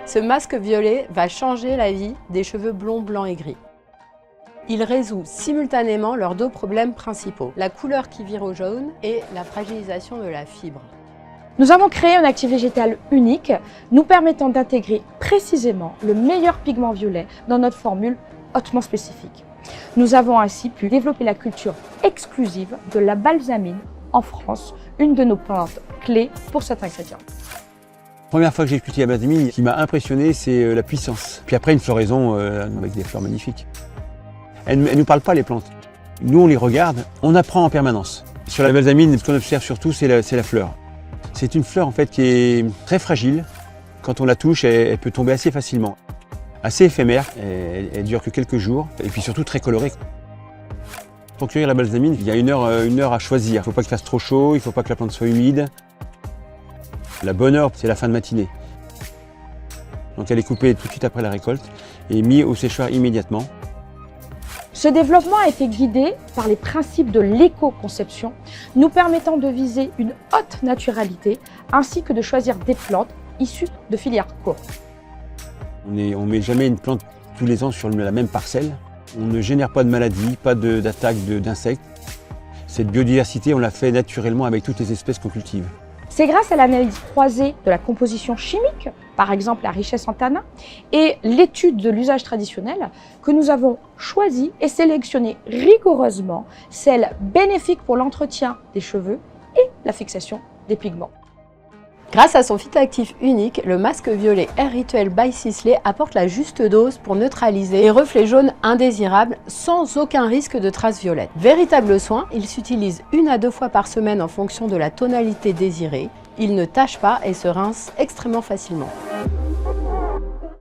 Ce masque violet va changer la vie des cheveux blonds, blancs et gris. Il résout simultanément leurs deux problèmes principaux, la couleur qui vire au jaune et la fragilisation de la fibre. Nous avons créé un actif végétal unique, nous permettant d'intégrer précisément le meilleur pigment violet dans notre formule hautement spécifique. Nous avons ainsi pu développer la culture exclusive de la balsamine en France, une de nos plantes clés pour cet ingrédient. La première fois que j'ai écouté la balsamine, ce qui m'a impressionné, c'est la puissance. Puis après, une floraison avec des fleurs magnifiques. Elles ne nous parlent pas, les plantes. Nous, on les regarde, on apprend en permanence. Sur la balsamine, ce qu'on observe surtout, c'est la fleur. C'est une fleur en fait qui est très fragile. Quand on la touche, elle peut tomber assez facilement. Assez éphémère, elle dure que quelques jours, et puis surtout très colorée. Pour cueillir la balsamine, il y a une heure à choisir. Il ne faut pas qu'il fasse trop chaud, il ne faut pas que la plante soit humide. La bonne heure, c'est la fin de matinée. Donc elle est coupée tout de suite après la récolte et mise au séchoir immédiatement. Ce développement a été guidé par les principes de l'éco-conception, nous permettant de viser une haute naturalité ainsi que de choisir des plantes issues de filières courtes. On ne met jamais une plante tous les ans sur la même parcelle. On ne génère pas de maladies, pas d'attaques d'insectes. Cette biodiversité, on l'a fait naturellement avec toutes les espèces qu'on cultive. C'est grâce à l'analyse croisée de la composition chimique, par exemple la richesse en tanins, et l'étude de l'usage traditionnel, que nous avons choisi et sélectionné rigoureusement celles bénéfiques pour l'entretien des cheveux et la fixation des pigments. Grâce à son phytoactif unique, le masque violet Air Rituel by Sisley apporte la juste dose pour neutraliser les reflets jaunes indésirables sans aucun risque de traces violettes. Véritable soin, il s'utilise 1 à 2 fois par semaine en fonction de la tonalité désirée. Il ne tache pas et se rince extrêmement facilement.